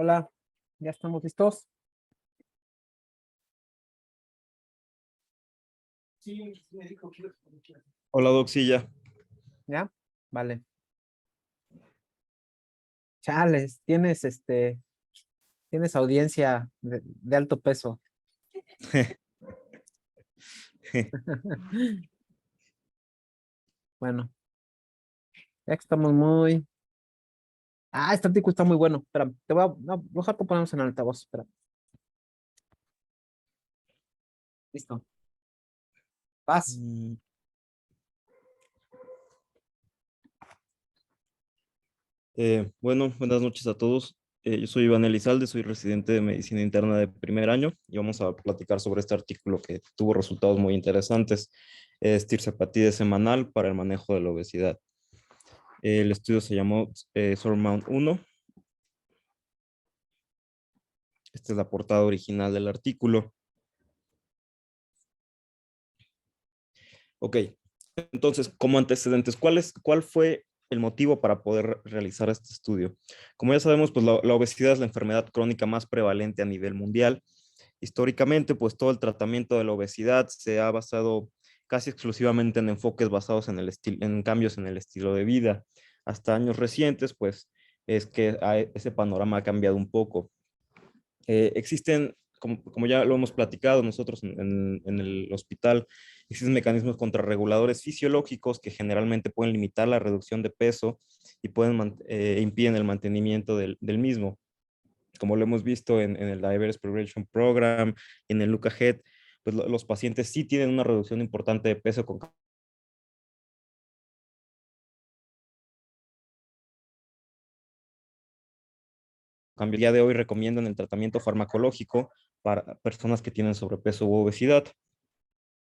Hola, ¿ya estamos listos? Sí, me dijo que Hola, Doxilla. ¿Ya? Vale. Chales, tienes audiencia de alto peso. Bueno, ya que estamos muy. Este artículo está muy bueno. Espera, te voy a. No, mejor que ponemos en altavoz. Espera. Listo. Paz. Bueno, buenas noches a todos. Yo soy Iván Elizalde, soy residente de medicina interna de primer año y vamos a platicar sobre este artículo que tuvo resultados muy interesantes. Es tirzepatide semanal para el manejo de la obesidad. El estudio se llamó SURMOUNT-1. Esta es la portada original del artículo. Ok, entonces, como antecedentes, ¿cuál fue el motivo para poder realizar este estudio? Como ya sabemos, pues la obesidad es la enfermedad crónica más prevalente a nivel mundial. Históricamente, pues todo el tratamiento de la obesidad se ha basado casi exclusivamente en enfoques basados en cambios en el estilo de vida. Hasta años recientes, pues es que ese panorama ha cambiado un poco. Existen, como ya lo hemos platicado nosotros en el hospital, existen mecanismos contrarreguladores fisiológicos que generalmente pueden limitar la reducción de peso y impiden el mantenimiento del mismo. Como lo hemos visto en el Diabetes Prevention Program, en el Look Ahead, pues los pacientes sí tienen una reducción importante de peso con cambio. El día de hoy recomiendan el tratamiento farmacológico para personas que tienen sobrepeso u obesidad.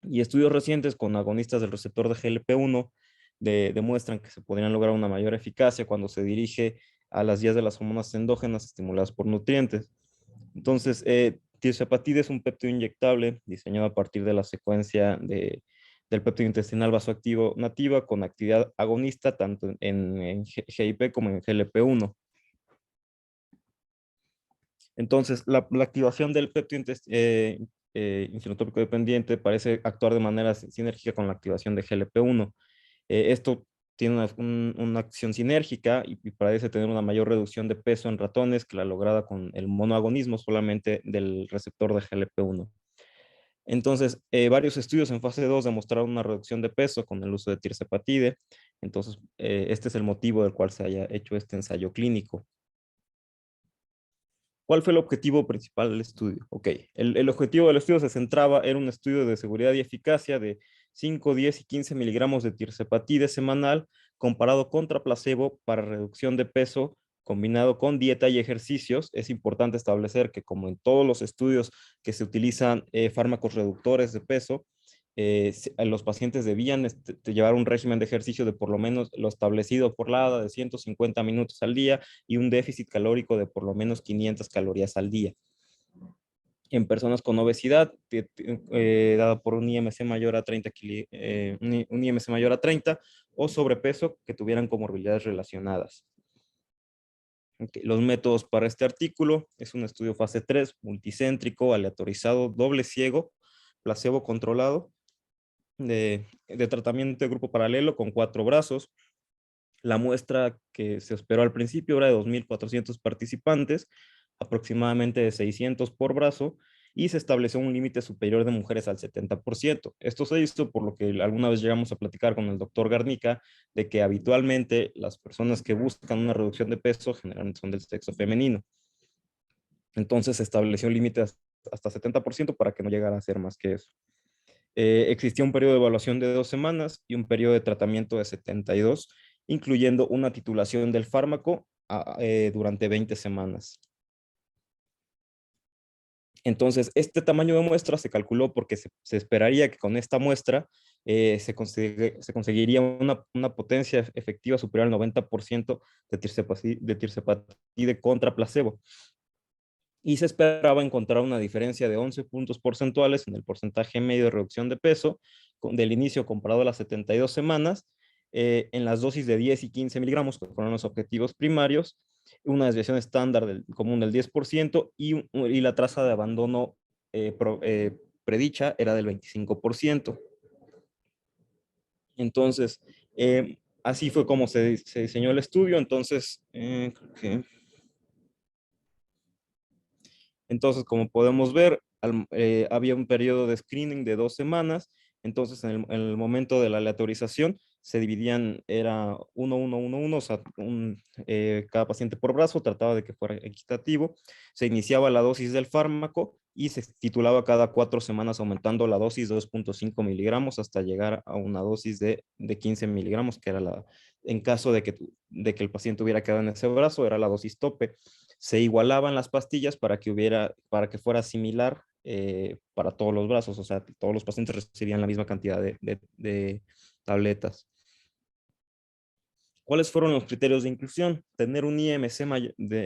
Y estudios recientes con agonistas del receptor de GLP-1 demuestran que se podrían lograr una mayor eficacia cuando se dirige a las vías de las hormonas endógenas estimuladas por nutrientes. Entonces, tirzepatide es un péptido inyectable diseñado a partir de la secuencia del péptido intestinal vasoactivo nativa con actividad agonista tanto en GIP como en GLP-1. Entonces, la activación del péptido insulinotrópico dependiente parece actuar de manera sinérgica con la activación de GLP-1. Esto tiene una acción sinérgica y parece tener una mayor reducción de peso en ratones que la lograda con el monoagonismo solamente del receptor de GLP-1. Entonces, varios estudios en fase 2 demostraron una reducción de peso con el uso de tirzepatide. Entonces, este es el motivo del cual se haya hecho este ensayo clínico. ¿Cuál fue el objetivo principal del estudio? Ok, el objetivo del estudio se centraba en un estudio de seguridad y eficacia de 5, 10 y 15 miligramos de tirzepatide semanal comparado contra placebo para reducción de peso combinado con dieta y ejercicios. Es importante establecer que como en todos los estudios que se utilizan fármacos reductores de peso, los pacientes debían llevar un régimen de ejercicio de por lo menos lo establecido por la ADA de 150 minutos al día y un déficit calórico de por lo menos 500 calorías al día. En personas con obesidad, dada por un IMC mayor a 30, un IMC mayor a 30 o sobrepeso que tuvieran comorbilidades relacionadas. Okay. Los métodos para este artículo es un estudio fase 3, multicéntrico, aleatorizado, doble ciego, placebo controlado, de tratamiento de grupo paralelo con 4 brazos. La muestra que se esperó al principio era de 2.400 participantes, aproximadamente de 600 por brazo, y se estableció un límite superior de mujeres al 70%. Esto se hizo por lo que alguna vez llegamos a platicar con el doctor Garnica, de que habitualmente las personas que buscan una reducción de peso generalmente son del sexo femenino. Entonces se estableció un límite hasta 70% para que no llegara a ser más que eso. Existía un periodo de evaluación de 2 semanas y un periodo de tratamiento de 72, incluyendo una titulación del fármaco durante 20 semanas. Entonces, este tamaño de muestra se calculó porque se esperaría que con esta muestra se conseguiría una potencia efectiva superior al 90% de tirzepatide contra placebo. Y se esperaba encontrar una diferencia de 11 puntos porcentuales en el porcentaje medio de reducción de peso del inicio comparado a las 72 semanas en las dosis de 10 y 15 miligramos, que fueron los objetivos primarios, una desviación estándar común del 10% y la tasa de abandono predicha era del 25%. Entonces, así fue como se diseñó el estudio. Entonces, entonces, como podemos ver, había un periodo de screening de 2 semanas. Entonces, en el momento de la aleatorización, se dividían, era 1, 1, 1, 1, o sea, cada paciente por brazo, trataba de que fuera equitativo. Se iniciaba la dosis del fármaco y se titulaba cada 4 semanas aumentando la dosis de 2.5 miligramos hasta llegar a una dosis de 15 miligramos, que era en caso de que el paciente hubiera quedado en ese brazo, era la dosis tope. Se igualaban las pastillas para que fuera similar para todos los brazos, o sea, todos los pacientes recibían la misma cantidad de tabletas. ¿Cuáles fueron los criterios de inclusión? Tener un IMC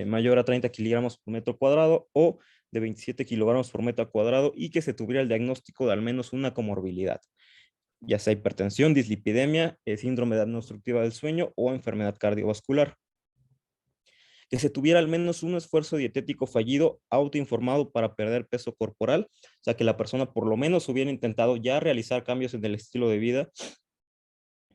mayor a 30 kilogramos por metro cuadrado o de 27 kilogramos por metro cuadrado y que se tuviera el diagnóstico de al menos una comorbilidad, ya sea hipertensión, dislipidemia, síndrome de apnea obstructiva del sueño o enfermedad cardiovascular. Que se tuviera al menos un esfuerzo dietético fallido autoinformado para perder peso corporal, o sea, que la persona por lo menos hubiera intentado ya realizar cambios en el estilo de vida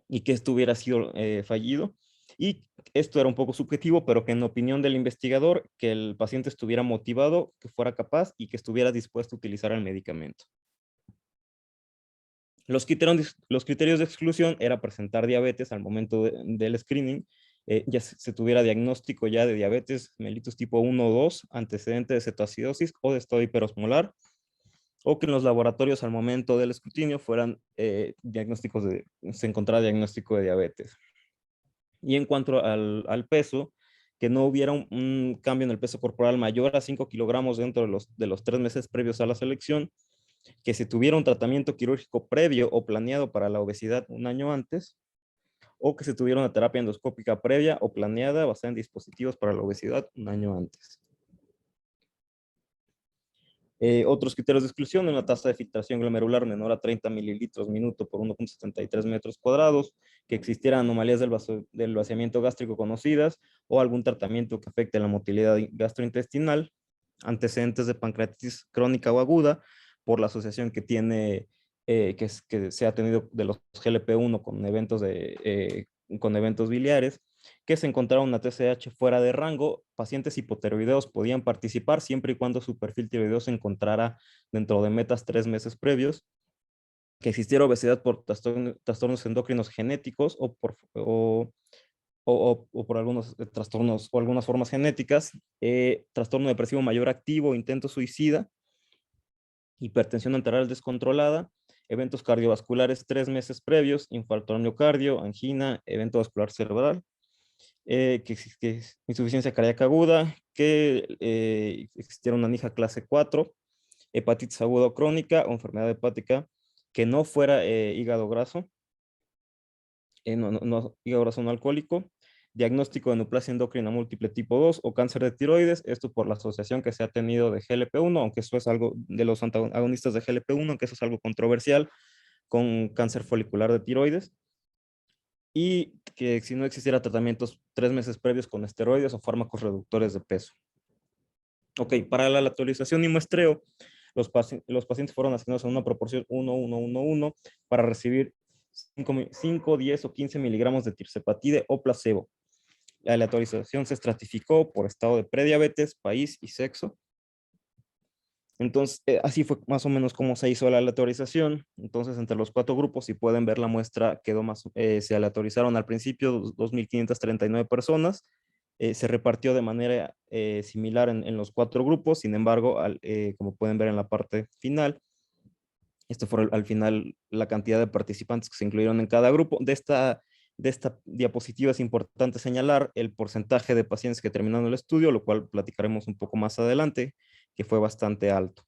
y que esto hubiera sido fallido. Y esto era un poco subjetivo, pero que en opinión del investigador, que el paciente estuviera motivado, que fuera capaz y que estuviera dispuesto a utilizar el medicamento. Los criterios de exclusión era presentar diabetes al momento del screening, ya se tuviera diagnóstico ya de diabetes mellitus tipo 1 o 2, antecedente de cetoacidosis o de estado hiperosmolar, o que en los laboratorios al momento del escrutinio fueran se encontrara diagnóstico de diabetes. Y en cuanto al peso, que no hubiera un cambio en el peso corporal mayor a 5 kilogramos dentro de los 3 meses previos a la selección, que se tuviera un tratamiento quirúrgico previo o planeado para la obesidad un año antes, o que se tuviera una terapia endoscópica previa o planeada basada en dispositivos para la obesidad un año antes. Otros criterios de exclusión: una tasa de filtración glomerular menor a 30 mililitros minuto por 1.73 metros cuadrados, que existieran anomalías del vaciamiento gástrico conocidas o algún tratamiento que afecte la motilidad gastrointestinal, antecedentes de pancreatitis crónica o aguda por la asociación que tiene, que se ha tenido de los GLP-1 con eventos biliares, que se encontrara una TSH fuera de rango. Pacientes hipotiroideos podían participar siempre y cuando su perfil tiroideo se encontrara dentro de metas 3 meses previos, que existiera obesidad por trastornos endocrinos genéticos o por algunos trastornos o algunas formas genéticas, trastorno depresivo mayor activo, intento suicida, hipertensión arterial descontrolada, eventos cardiovasculares 3 meses previos, infarto al miocardio, angina, evento vascular cerebral, que insuficiencia cardíaca aguda, que existiera una NIJA clase 4, hepatitis aguda o crónica o enfermedad hepática, que no fuera hígado graso, hígado graso no alcohólico, diagnóstico de neoplasia endocrina múltiple tipo 2 o cáncer de tiroides, esto por la asociación que se ha tenido de GLP-1, aunque eso es algo de los antagonistas de GLP-1, aunque eso es algo controversial, con cáncer folicular de tiroides. Y que si no existiera tratamientos 3 meses previos con esteroides o fármacos reductores de peso. Ok, para la actualización y muestreo, los pacientes fueron asignados en una proporción 1-1-1-1 para recibir 5, 10 o 15 miligramos de tirzepatide o placebo. La aleatorización se estratificó por estado de prediabetes, país y sexo. Entonces, así fue más o menos como se hizo la aleatorización. Entonces, entre los 4 grupos, si pueden ver la muestra, se aleatorizaron al principio 2.539 personas. Se repartió de manera similar en los 4 grupos. Sin embargo, como pueden ver en la parte final, esto fue al final la cantidad de participantes que se incluyeron en cada grupo. De esta diapositiva es importante señalar el porcentaje de pacientes que terminaron el estudio, lo cual platicaremos un poco más adelante, que fue bastante alto.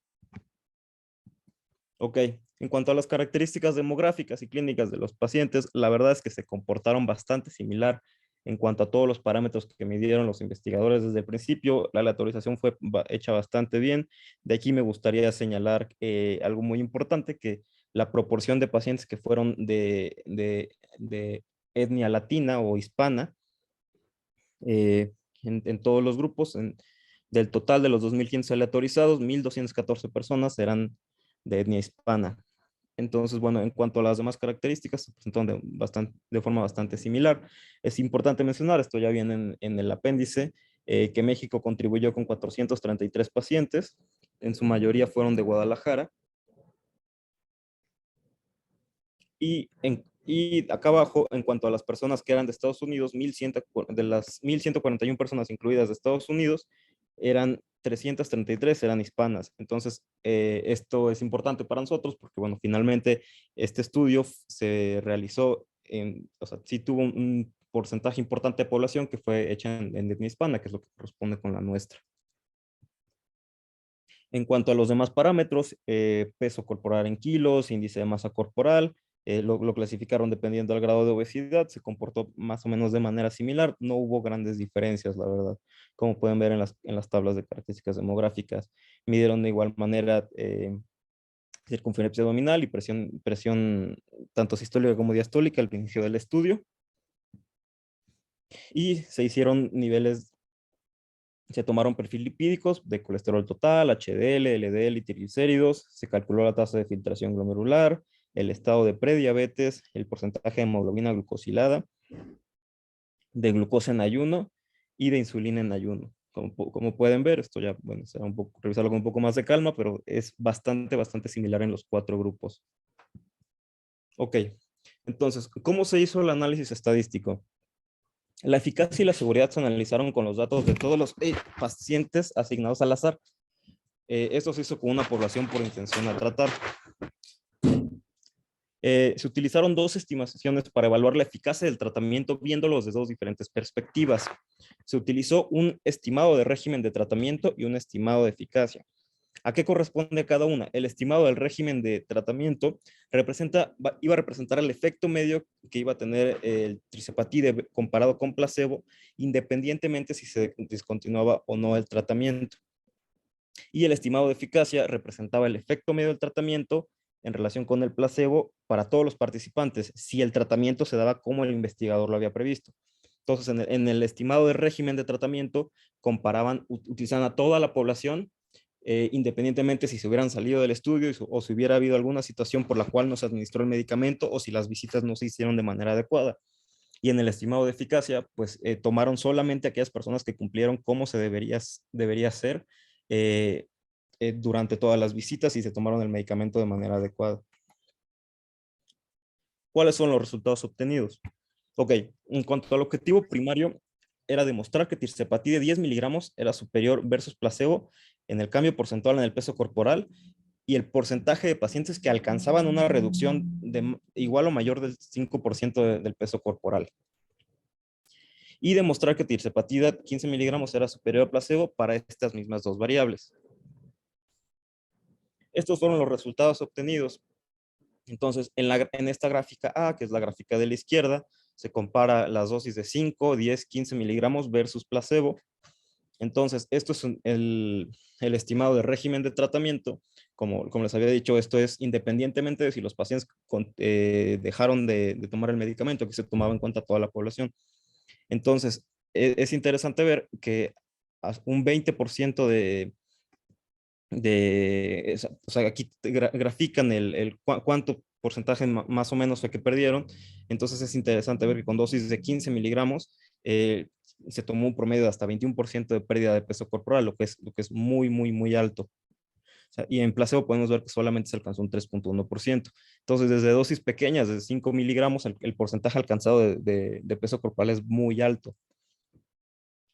Ok, en cuanto a las características demográficas y clínicas de los pacientes, la verdad es que se comportaron bastante similar en cuanto a todos los parámetros que midieron los investigadores desde el principio. La aleatorización fue hecha bastante bien. De aquí me gustaría señalar algo muy importante, que la proporción de pacientes que fueron de etnia latina o hispana, en todos los grupos. Del total de los 2.500 aleatorizados, 1.214 personas eran de etnia hispana. Entonces, bueno, en cuanto a las demás características, se presentaron de forma bastante similar. Es importante mencionar, esto ya viene en el apéndice, que México contribuyó con 433 pacientes, en su mayoría fueron de Guadalajara. Y acá abajo, en cuanto a las personas que eran de Estados Unidos, de las 1.141 personas incluidas de Estados Unidos, eran 333 eran hispanas. Entonces, esto es importante para nosotros porque, bueno, finalmente este estudio se realizó o sea, sí tuvo un porcentaje importante de población que fue hecha en etnia hispana, que es lo que corresponde con la nuestra. En cuanto a los demás parámetros, peso corporal en kilos, índice de masa corporal, lo clasificaron dependiendo del grado de obesidad, se comportó más o menos de manera similar, no hubo grandes diferencias, la verdad, como pueden ver en las tablas de características demográficas. Midieron de igual manera circunferencia abdominal y presión tanto sistólica como diastólica al inicio del estudio. Y se hicieron se tomaron perfil lipídicos de colesterol total, HDL, LDL y triglicéridos, se calculó la tasa de filtración glomerular, el estado de prediabetes, el porcentaje de hemoglobina glucosilada, de glucosa en ayuno y de insulina en ayuno. Como pueden ver, esto ya, bueno, será revisarlo con un poco más de calma, pero es bastante similar en los 4 grupos. Ok, entonces, ¿cómo se hizo el análisis estadístico? La eficacia y la seguridad se analizaron con los datos de todos los pacientes asignados al azar. Esto se hizo con una población por intención a tratar. Se utilizaron 2 estimaciones para evaluar la eficacia del tratamiento viéndolos desde 2 diferentes perspectivas. Se utilizó un estimado de régimen de tratamiento y un estimado de eficacia. ¿A qué corresponde cada una? El estimado del régimen de tratamiento iba a representar el efecto medio que iba a tener el tirzepatide comparado con placebo, independientemente si se discontinuaba o no el tratamiento. Y el estimado de eficacia representaba el efecto medio del tratamiento en relación con el placebo para todos los participantes, si el tratamiento se daba como el investigador lo había previsto. Entonces, en el estimado de régimen de tratamiento, utilizaban a toda la población, independientemente si se hubieran salido del estudio o si hubiera habido alguna situación por la cual no se administró el medicamento o si las visitas no se hicieron de manera adecuada. Y en el estimado de eficacia, pues tomaron solamente aquellas personas que cumplieron como se debería hacer durante todas las visitas y se tomaron el medicamento de manera adecuada. ¿Cuáles son los resultados obtenidos? Ok, en cuanto al objetivo primario, era demostrar que tirzepatide 10 miligramos era superior versus placebo en el cambio porcentual en el peso corporal y el porcentaje de pacientes que alcanzaban una reducción de igual o mayor del 5% del peso corporal. Y demostrar que tirzepatide 15 miligramos era superior a placebo para estas mismas 2 variables. Estos fueron los resultados obtenidos. Entonces, en esta gráfica A, que es la gráfica de la izquierda, se compara las dosis de 5, 10, 15 miligramos versus placebo. Entonces, esto es el estimado de régimen de tratamiento. Como les había dicho, esto es independientemente de si los pacientes dejaron de tomar el medicamento, que se tomaba en cuenta toda la población. Entonces, es interesante ver que un 20% o sea, aquí grafican cuánto porcentaje más o menos fue que perdieron. Entonces es interesante ver que con dosis de 15 miligramos se tomó un promedio de hasta 21% de pérdida de peso corporal, lo que es muy alto. O sea, y en placebo podemos ver que solamente se alcanzó un 3.1%. Entonces, desde dosis pequeñas, de 5 miligramos, el porcentaje alcanzado de peso corporal es muy alto.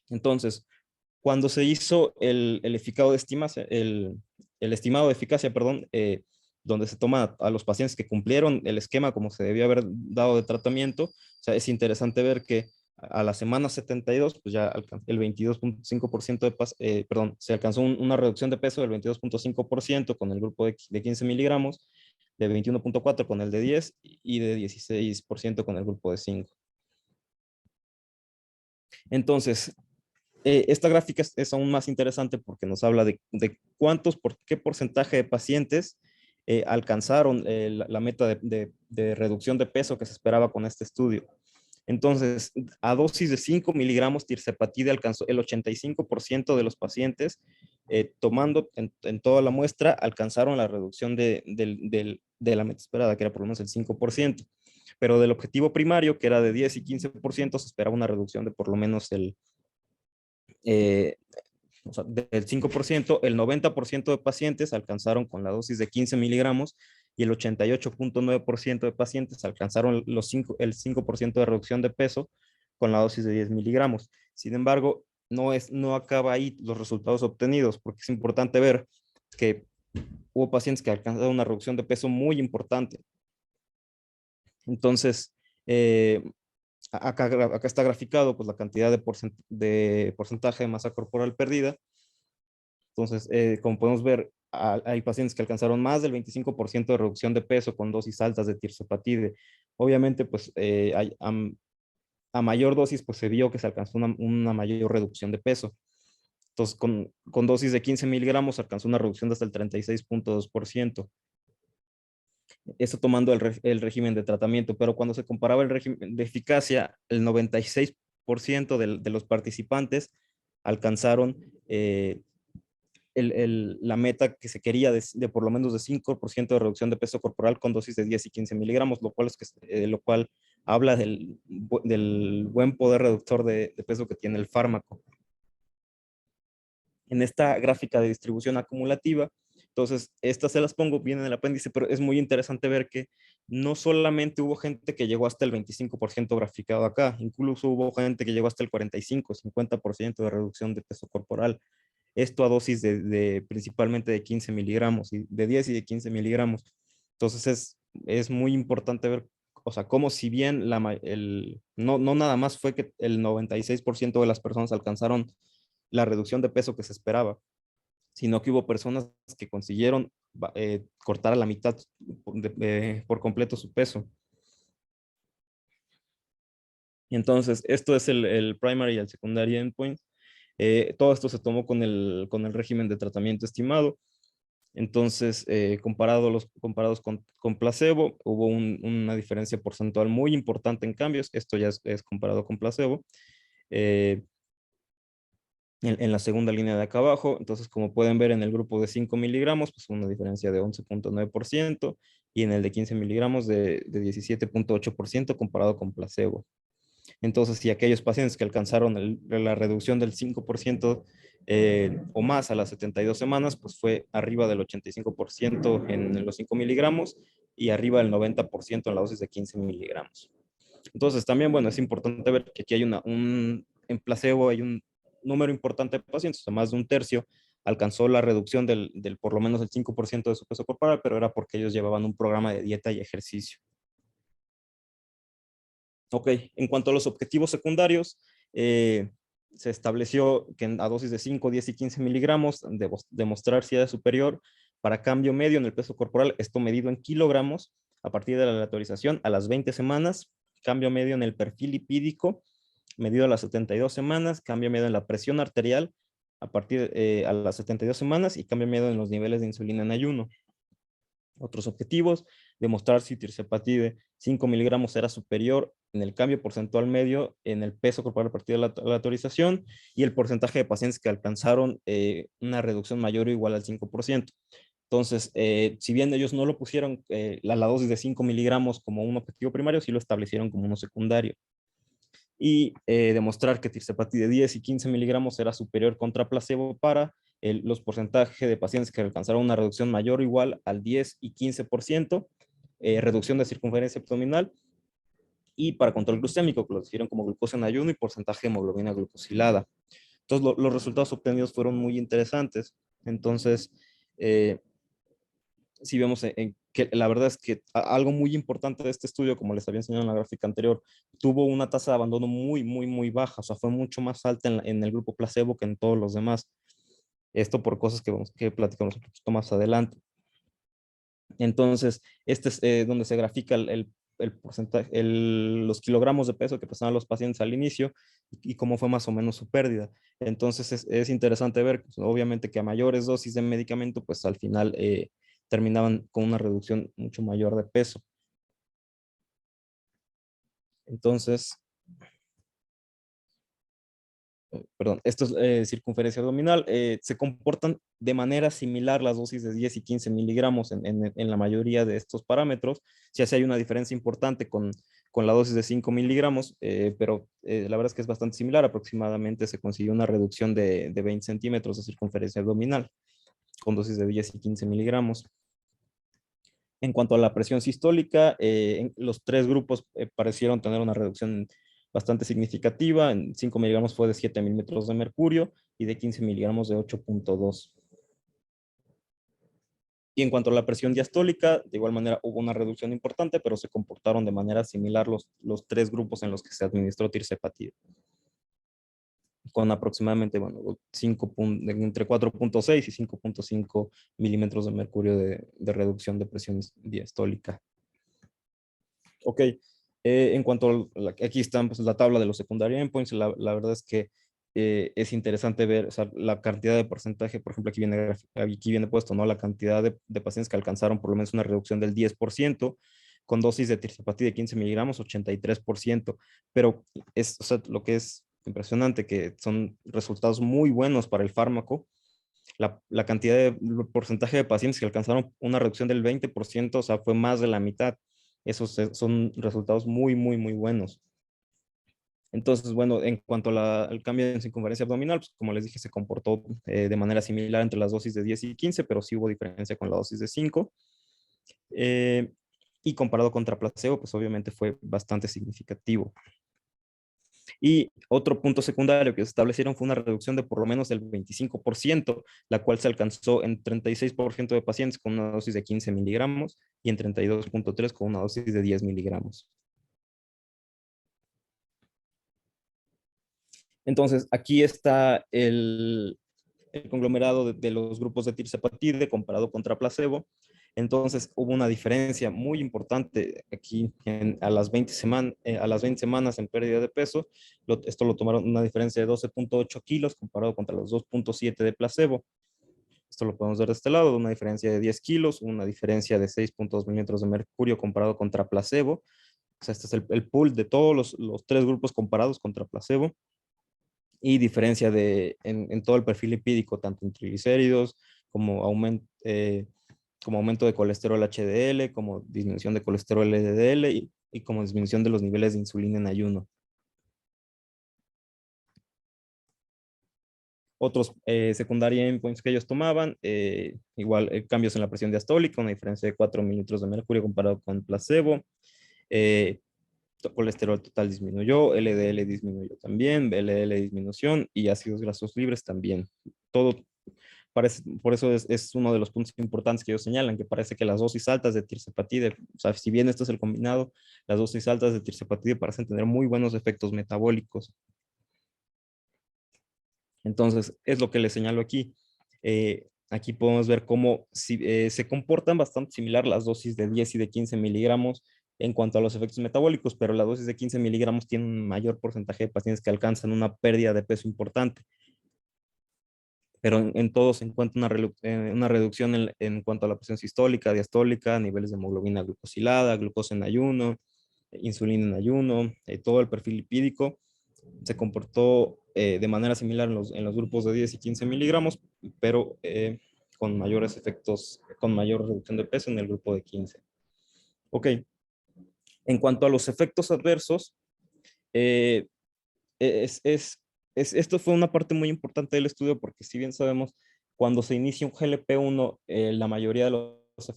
Entonces, cuando se hizo el estimado de eficacia, perdón, donde se toma a los pacientes que cumplieron el esquema como se debía haber dado de tratamiento, o sea, es interesante ver que a la semana 72, pues ya el 22.5% se alcanzó una reducción de peso del 22.5% con el grupo de 15 miligramos, de 21.4% con el de 10 y de 16% con el grupo de 5. Entonces, esta gráfica es aún más interesante porque nos habla de qué porcentaje de pacientes alcanzaron la meta de reducción de peso que se esperaba con este estudio. Entonces, a dosis de 5 miligramos tirzepatide alcanzó el 85% de los pacientes, tomando en toda la muestra, alcanzaron la reducción de la meta esperada, que era por lo menos el 5%. Pero del objetivo primario, que era de 10 y 15%, se esperaba una reducción de por lo menos o sea, del 5%, el 90% de pacientes alcanzaron con la dosis de 15 miligramos y el 88.9% de pacientes alcanzaron el 5% de reducción de peso con la dosis de 10 miligramos. Sin embargo, no acaba ahí los resultados obtenidos, porque es importante ver que hubo pacientes que alcanzaron una reducción de peso muy importante. Entonces, acá está graficado pues, la cantidad de porcentaje de masa corporal perdida. Entonces, como podemos ver, hay pacientes que alcanzaron más del 25% de reducción de peso con dosis altas de tirzepatide. Obviamente, pues a mayor dosis, pues se vio que se alcanzó una mayor reducción de peso. Entonces, con dosis de 15 miligramos se alcanzó una reducción de hasta el 36.2%. Eso tomando el régimen de tratamiento, pero cuando se comparaba el régimen de eficacia, el 96% de los participantes alcanzaron la meta que se quería de por lo menos de 5% de reducción de peso corporal con dosis de 10 y 15 miligramos, lo cual habla del buen poder reductor de peso que tiene el fármaco. En esta gráfica de distribución acumulativa, entonces estas se las pongo bien en el apéndice, pero es muy interesante ver que no solamente hubo gente que llegó hasta el 25% graficado acá, incluso hubo gente que llegó hasta el 45-50% de reducción de peso corporal. Esto a dosis principalmente de 15 miligramos, y de 10 y de 15 miligramos. Entonces es muy importante ver, o sea, como si bien no nada más fue que el 96% de las personas alcanzaron la reducción de peso que se esperaba, sino que hubo personas que consiguieron cortar a la mitad por completo su peso. Entonces, esto es el primary y el secondary endpoint. Todo esto se tomó con el régimen de tratamiento estimado. Entonces, comparados con placebo, hubo una diferencia porcentual muy importante en cambios. Esto ya es comparado con placebo. En la segunda línea de acá abajo, entonces como pueden ver en el grupo de 5 miligramos, pues una diferencia de 11.9% y en el de 15 miligramos de 17.8% comparado con placebo. Entonces, si aquellos pacientes que alcanzaron la reducción del 5% o más a las 72 semanas, pues fue arriba del 85% en los 5 miligramos y arriba del 90% en la dosis de 15 miligramos. Entonces, también, bueno, es importante ver que aquí hay en placebo hay un número importante de pacientes, o sea, más de un tercio, alcanzó la reducción del por lo menos el 5% de su peso corporal, pero era porque ellos llevaban un programa de dieta y ejercicio. Ok, en cuanto a los objetivos secundarios, se estableció que a dosis de 5, 10 y 15 miligramos demostrar si era superior para cambio medio en el peso corporal, esto medido en kilogramos a partir de la aleatorización a las 20 semanas, cambio medio en el perfil lipídico medido a las 72 semanas, cambio medio en la presión arterial a las 72 semanas y cambio medio en los niveles de insulina en ayuno. Otros objetivos, demostrar si tirzepatide 5 miligramos era superior en el cambio porcentual medio en el peso corporal a partir de la aleatorización y el porcentaje de pacientes que alcanzaron una reducción mayor o igual al 5%. Entonces, si bien ellos no lo pusieron la dosis de 5 miligramos como un objetivo primario, sí lo establecieron como uno secundario. Y demostrar que tirzepatide 10 y 15 miligramos era superior contra placebo para los porcentajes de pacientes que alcanzaron una reducción mayor o igual al 10 y 15%, reducción de circunferencia abdominal, y para control glucémico, que lo definieron como glucosa en ayuno y porcentaje de hemoglobina glucosilada. Entonces, los resultados obtenidos fueron muy interesantes. Entonces, si vemos que la verdad es que algo muy importante de este estudio, como les había enseñado en la gráfica anterior, tuvo una tasa de abandono muy, muy, muy baja, o sea, fue mucho más alta en el grupo placebo que en todos los demás. Esto por cosas que platicamos un poquito más adelante. Entonces, este es donde se grafica el porcentaje, los kilogramos de peso que pasaban los pacientes al inicio y cómo fue más o menos su pérdida. Entonces, es interesante ver, pues, obviamente, que a mayores dosis de medicamento, pues al final terminaban con una reducción mucho mayor de peso. Entonces, perdón, esto es circunferencia abdominal, se comportan de manera similar las dosis de 10 y 15 miligramos en la mayoría de estos parámetros. Si así hay una diferencia importante con la dosis de 5 miligramos, pero la verdad es que es bastante similar. Aproximadamente se consiguió una reducción de 20 centímetros de circunferencia abdominal con dosis de 10 y 15 miligramos. En cuanto a la presión sistólica, los tres grupos parecieron tener una reducción bastante significativa. En 5 miligramos fue de 7 milímetros de mercurio y de 15 miligramos de 8.2. Y en cuanto a la presión diastólica, de igual manera hubo una reducción importante, pero se comportaron de manera similar los tres grupos en los que se administró tirzepatide, con aproximadamente, bueno, entre 4.6 y 5.5 milímetros de mercurio de reducción de presión diastólica. Ok, en cuanto a aquí está pues, la tabla de los secondary endpoints, la verdad es que es interesante ver, o sea, la cantidad de porcentaje. Por ejemplo, aquí viene puesto, ¿no? La cantidad de pacientes que alcanzaron por lo menos una reducción del 10%, con dosis de tirzepatide de 15 miligramos, 83%, pero o sea, lo que es impresionante, que son resultados muy buenos para el fármaco. La cantidad de porcentaje de pacientes que alcanzaron una reducción del 20%, o sea, fue más de la mitad. Esos son resultados muy, muy, muy buenos. Entonces, bueno, en cuanto al cambio en circunferencia abdominal, pues, como les dije, se comportó de manera similar entre las dosis de 10 y 15, pero sí hubo diferencia con la dosis de 5. Y comparado contra placebo, pues obviamente fue bastante significativo. Y otro punto secundario que se establecieron fue una reducción de por lo menos del 25%, la cual se alcanzó en 36% de pacientes con una dosis de 15 miligramos y en 32.3% con una dosis de 10 miligramos. Entonces, aquí está el conglomerado de los grupos de tirzepatide comparado contra placebo. Entonces, hubo una diferencia muy importante aquí a las 20 semanas en pérdida de peso. Esto lo tomaron una diferencia de 12.8 kilos comparado contra los 2.7 de placebo. Esto lo podemos ver de este lado, una diferencia de 10 kilos, una diferencia de 6.2 milímetros de mercurio comparado contra placebo. O sea, este es el pool de todos los tres grupos comparados contra placebo. Y diferencia en todo el perfil lipídico, tanto en triglicéridos como aumento de colesterol HDL, como disminución de colesterol LDL y como disminución de los niveles de insulina en ayuno. Otros secondary endpoints que ellos tomaban, igual cambios en la presión diastólica, una diferencia de 4 mililitros de mercurio comparado con placebo. Colesterol total disminuyó, LDL disminuyó también, LDL disminución y ácidos grasos libres también. Todo parece, por eso es uno de los puntos importantes que ellos señalan, que parece que las dosis altas de tirzepatide, o sea, si bien esto es el combinado, las dosis altas de tirzepatide parecen tener muy buenos efectos metabólicos. Entonces, es lo que les señalo aquí. Aquí podemos ver cómo se comportan bastante similar las dosis de 10 y de 15 miligramos en cuanto a los efectos metabólicos, pero la dosis de 15 miligramos tiene un mayor porcentaje de pacientes que alcanzan una pérdida de peso importante. Pero en todos se encuentra una reducción en cuanto a la presión sistólica, diastólica, niveles de hemoglobina glucosilada, glucosa en ayuno, insulina en ayuno, todo el perfil lipídico se comportó de manera similar en los grupos de 10 y 15 miligramos, pero con mayores efectos, con mayor reducción de peso en el grupo de 15. Ok. En cuanto a los efectos adversos, eh, esto fue una parte muy importante del estudio porque si bien sabemos, cuando se inicia un GLP-1, la mayoría de los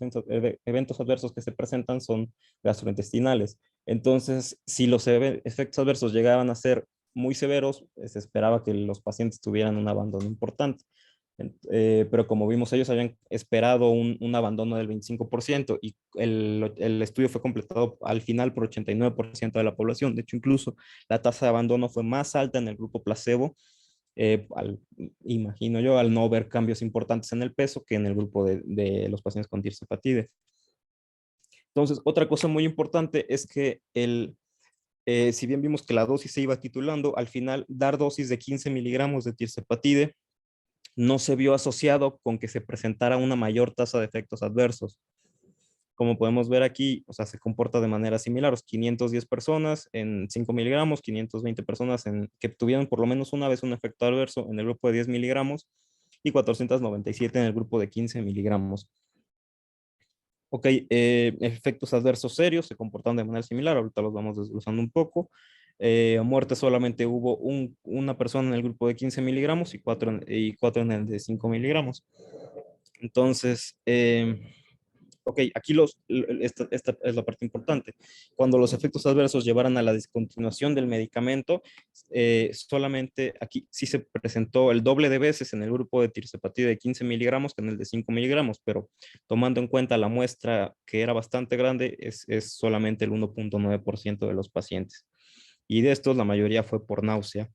eventos adversos que se presentan son gastrointestinales. Entonces, si los efectos adversos llegaban a ser muy severos, se esperaba que los pacientes tuvieran un abandono importante. Pero como vimos, ellos habían esperado un abandono del 25% y el estudio fue completado al final por 89% de la población. De hecho, incluso la tasa de abandono fue más alta en el grupo placebo, imagino yo, al no ver cambios importantes en el peso que en el grupo de los pacientes con tirzepatide. Entonces, otra cosa muy importante es que si bien vimos que la dosis se iba titulando, al final dar dosis de 15 miligramos de tirzepatide no se vio asociado con que se presentara una mayor tasa de efectos adversos. Como podemos ver aquí, o sea, se comporta de manera similar. 510 personas en 5 miligramos, 520 personas que tuvieron por lo menos una vez un efecto adverso en el grupo de 10 miligramos y 497 en el grupo de 15 miligramos. Ok, efectos adversos serios se comportaron de manera similar, ahorita los vamos desglosando un poco. Muerte solamente hubo una persona en el grupo de 15 miligramos y cuatro en el de 5 miligramos. Entonces, ok, aquí esta es la parte importante. Cuando los efectos adversos llevaran a la discontinuación del medicamento, solamente aquí sí se presentó el doble de veces en el grupo de tirzepatide de 15 miligramos que en el de 5 miligramos, pero tomando en cuenta la muestra que era bastante grande, es solamente el 1.9% de los pacientes. Y de estos, la mayoría fue por náusea.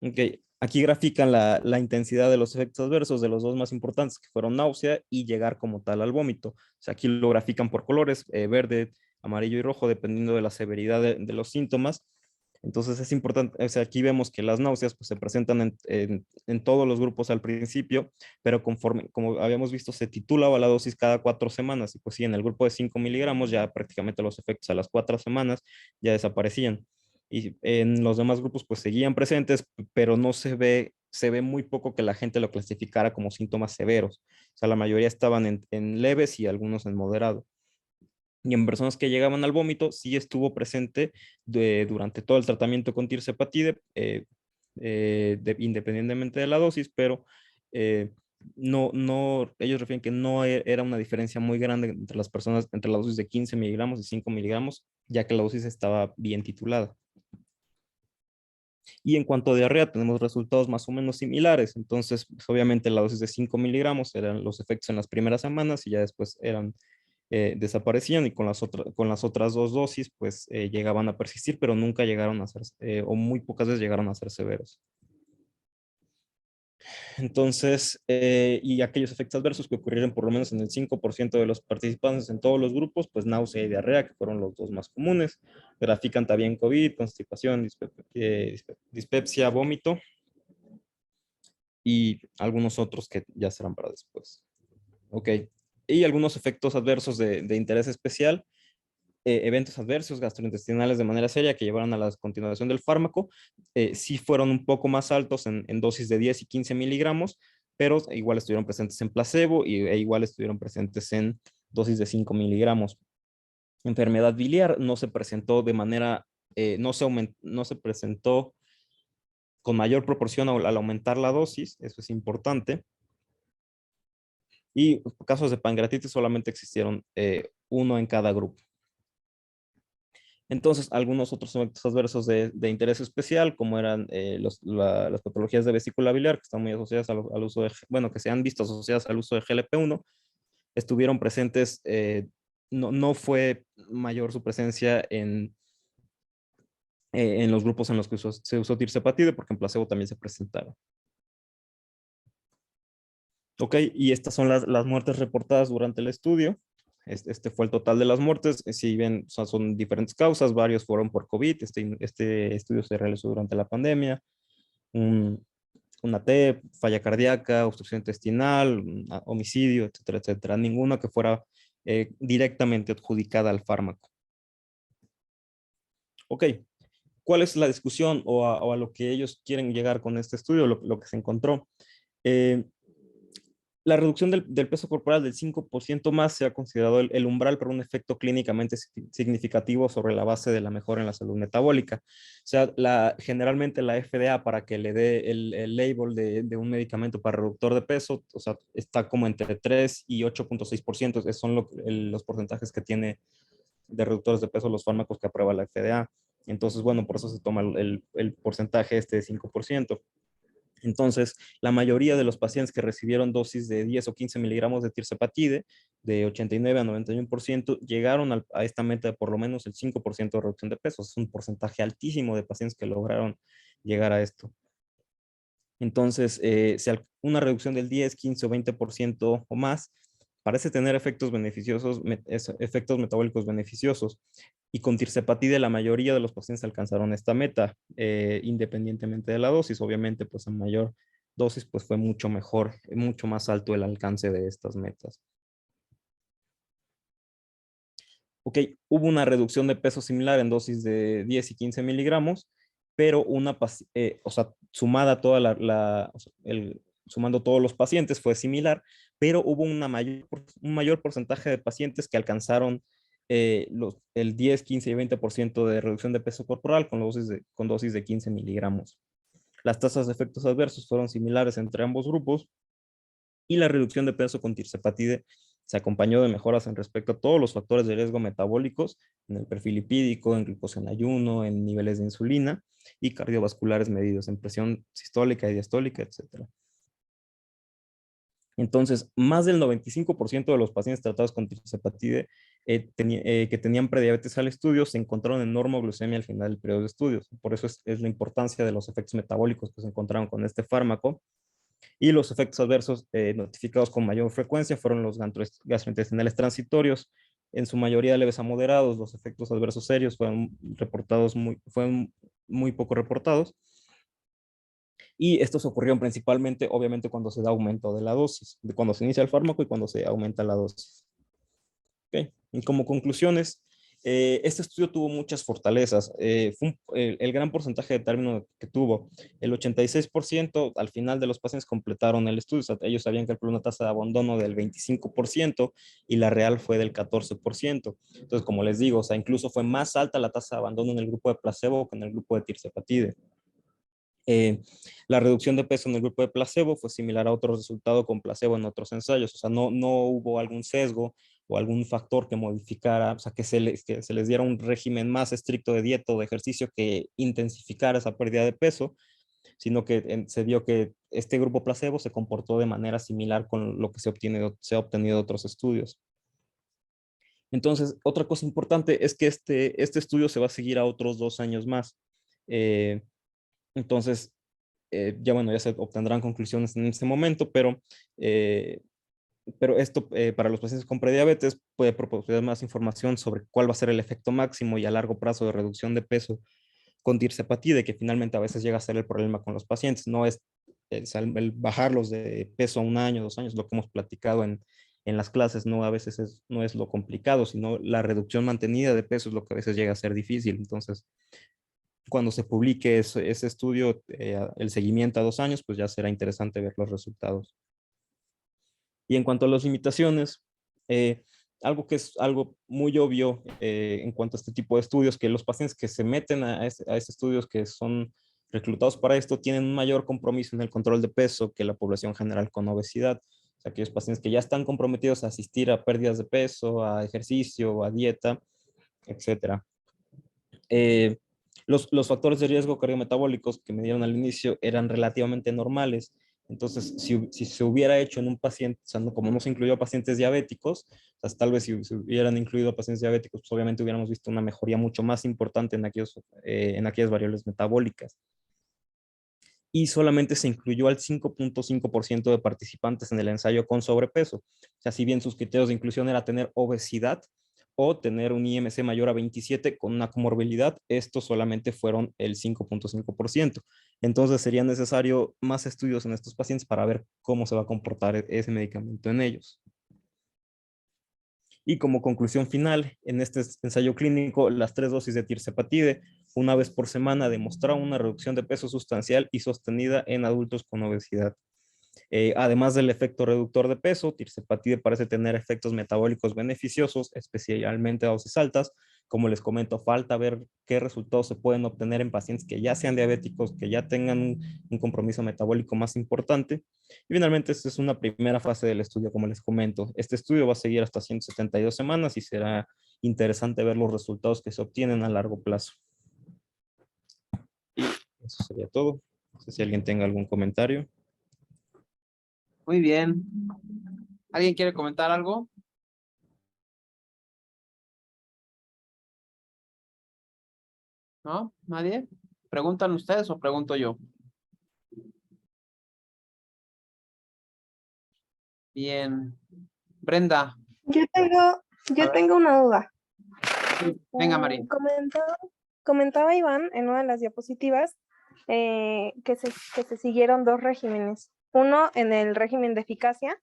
Ok, aquí grafican la intensidad de los efectos adversos de los dos más importantes, que fueron náusea y llegar como tal al vómito. O sea, aquí lo grafican por colores, verde, amarillo y rojo, dependiendo de la severidad de los síntomas. Entonces es importante, o sea, aquí vemos que las náuseas pues, se presentan en todos los grupos al principio, pero conforme, como habíamos visto, se titulaba la dosis cada 4 semanas. Y pues sí, en el grupo de 5 miligramos ya prácticamente los efectos a las 4 semanas ya desaparecían. Y en los demás grupos pues seguían presentes, pero no se ve muy poco que la gente lo clasificara como síntomas severos. O sea, la mayoría estaban en leves y algunos en moderado. Y en personas que llegaban al vómito, sí estuvo presente durante todo el tratamiento con tirzepatide, independientemente de la dosis, pero ellos refieren que no era una diferencia muy grande entre las personas, entre la dosis de 15 miligramos y 5 miligramos, ya que la dosis estaba bien titulada. Y en cuanto a diarrea, tenemos resultados más o menos similares. Entonces, pues, obviamente la dosis de 5 miligramos eran los efectos en las primeras semanas y ya después desaparecían, y con las otras dos dosis, pues llegaban a persistir, pero nunca llegaron a ser, o muy pocas veces llegaron a ser severos. Entonces, y aquellos efectos adversos que ocurrieron por lo menos en el 5% de los participantes en todos los grupos, pues náusea y diarrea, que fueron los dos más comunes. Grafican también COVID, constipación, dispepsia, vómito y algunos otros que ya serán para después. Ok. Y algunos efectos adversos de interés especial. Eventos adversos gastrointestinales de manera seria que llevaron a la descontinuación del fármaco, sí fueron un poco más altos en dosis de 10 y 15 miligramos, pero igual estuvieron presentes en placebo e igual estuvieron presentes en dosis de 5 miligramos. Enfermedad biliar no se presentó de manera, no se presentó con mayor proporción al aumentar la dosis, eso es importante. Y casos de pancreatitis solamente existieron uno en cada grupo. Entonces, algunos otros efectos adversos de interés especial, como eran las patologías de vesícula biliar, que están muy asociadas al uso de, bueno, que se han visto asociadas al uso de GLP-1, estuvieron presentes, no fue mayor su presencia en los grupos en los que se usó tirzepatide, porque en placebo también se presentaron. Ok, y estas son las muertes reportadas durante el estudio. Este fue el total de las muertes. Si bien son diferentes causas, varios fueron por COVID. Este estudio se realizó durante la pandemia. Una T, falla cardíaca, obstrucción intestinal, homicidio, etcétera, etcétera. Ninguna que fuera directamente adjudicada al fármaco. Ok, ¿cuál es la discusión o a lo que ellos quieren llegar con este estudio, lo que se encontró? La reducción del peso corporal del 5% más se ha considerado el umbral para un efecto clínicamente significativo sobre la base de la mejora en la salud metabólica. O sea, generalmente la FDA, para que le dé el label de un medicamento para reductor de peso, o sea, está como entre 3 y 8.6%. Esos son los porcentajes que tiene de reductores de peso los fármacos que aprueba la FDA. Entonces, bueno, por eso se toma el porcentaje de 5%. Entonces, la mayoría de los pacientes que recibieron dosis de 10 o 15 miligramos de tirzepatide, de 89 a 91%, llegaron a esta meta de por lo menos el 5% de reducción de peso. Es un porcentaje altísimo de pacientes que lograron llegar a esto. Entonces, una reducción del 10, 15 o 20% o más parece tener efectos beneficiosos, efectos metabólicos beneficiosos. Y con tirzepatide la mayoría de los pacientes alcanzaron esta meta, independientemente de la dosis. Obviamente, pues a mayor dosis, pues fue mucho mejor, mucho más alto el alcance de estas metas. Ok, hubo una reducción de peso similar en dosis de 10 y 15 miligramos, pero o sea, sumada toda sumando todos los pacientes fue similar, pero hubo un mayor porcentaje de pacientes que alcanzaron el 10, 15 y 20% de reducción de peso corporal con dosis de 15 miligramos. Las tasas de efectos adversos fueron similares entre ambos grupos y la reducción de peso con tirzepatide se acompañó de mejoras en respecto a todos los factores de riesgo metabólicos, en el perfil lipídico, en glucosa en ayuno, en niveles de insulina y cardiovasculares medidos en presión sistólica y diastólica, etc. Entonces, más del 95% de los pacientes tratados con tirzepatide que tenían prediabetes al estudio se encontraron en normoglucemia al final del periodo de estudios. Por eso es la importancia de los efectos metabólicos que se encontraron con este fármaco. Y los efectos adversos notificados con mayor frecuencia fueron los gastrointestinales transitorios, en su mayoría leves a moderados. Los efectos adversos serios fueron muy poco reportados. Y estos ocurrieron principalmente, obviamente, cuando se da aumento de la dosis, de cuando se inicia el fármaco y cuando se aumenta la dosis. Okay. Y como conclusiones, este estudio tuvo muchas fortalezas. El gran porcentaje de término que tuvo, el 86% al final de los pacientes completaron el estudio. O sea, ellos sabían que una tasa de abandono del 25% y la real fue del 14%. Entonces, como les digo, o sea, incluso fue más alta la tasa de abandono en el grupo de placebo que en el grupo de tirzepatide. La reducción de peso en el grupo de placebo fue similar a otros resultados con placebo en otros ensayos. O sea, no hubo algún sesgo o algún factor que modificara, o sea, que se les diera un régimen más estricto de dieta o de ejercicio que intensificara esa pérdida de peso, sino que se vio que este grupo placebo se comportó de manera similar con lo que se ha obtenido de otros estudios. Entonces, otra cosa importante es que este estudio se va a seguir a otros 2 años más. Entonces, ya se obtendrán conclusiones en ese momento, pero esto para los pacientes con prediabetes puede proporcionar más información sobre cuál va a ser el efecto máximo y a largo plazo de reducción de peso con tirzepatide, que finalmente a veces llega a ser el problema con los pacientes. No es el bajarlos de peso a 1 año, 2 años, lo que hemos platicado en las clases, no a veces no es lo complicado, sino la reducción mantenida de peso es lo que a veces llega a ser difícil. Entonces, cuando se publique ese estudio, el seguimiento a 2 años, pues ya será interesante ver los resultados. Y en cuanto a las limitaciones, algo que es algo muy obvio en cuanto a este tipo de estudios, que los pacientes que se meten a estos estudios que son reclutados para esto tienen un mayor compromiso en el control de peso que la población general con obesidad. O sea, aquellos pacientes que ya están comprometidos a asistir a pérdidas de peso, a ejercicio, a dieta, etc. Los factores de riesgo cardiometabólicos que me dieron al inicio eran relativamente normales. Entonces, si se hubiera hecho en un paciente, o sea, como no se incluyó a pacientes diabéticos, o sea, tal vez si se hubieran incluido a pacientes diabéticos, pues obviamente hubiéramos visto una mejoría mucho más importante en aquellas variables metabólicas. Y solamente se incluyó al 5.5% de participantes en el ensayo con sobrepeso. O sea, si bien sus criterios de inclusión era tener obesidad o tener un IMC mayor a 27 con una comorbilidad, estos solamente fueron el 5.5%. Entonces sería necesario más estudios en estos pacientes para ver cómo se va a comportar ese medicamento en ellos. Y como conclusión final, en este ensayo clínico, las 3 dosis de tirzepatide, una vez por semana, demostraron una reducción de peso sustancial y sostenida en adultos con obesidad. Además del efecto reductor de peso, tirzepatide parece tener efectos metabólicos beneficiosos, especialmente a dosis altas. Como les comento, falta ver qué resultados se pueden obtener en pacientes que ya sean diabéticos, que ya tengan un compromiso metabólico más importante. Y finalmente, esta es una primera fase del estudio, como les comento. Este estudio va a seguir hasta 172 semanas y será interesante ver los resultados que se obtienen a largo plazo. Y eso sería todo. No sé si alguien tenga algún comentario. Muy bien. ¿Alguien quiere comentar algo? ¿No? ¿Nadie? ¿Preguntan ustedes o pregunto yo? Bien. Brenda. Yo tengo una duda. Venga, María. Comentaba Iván en una de las diapositivas que se siguieron dos regímenes. Uno en el régimen de eficacia,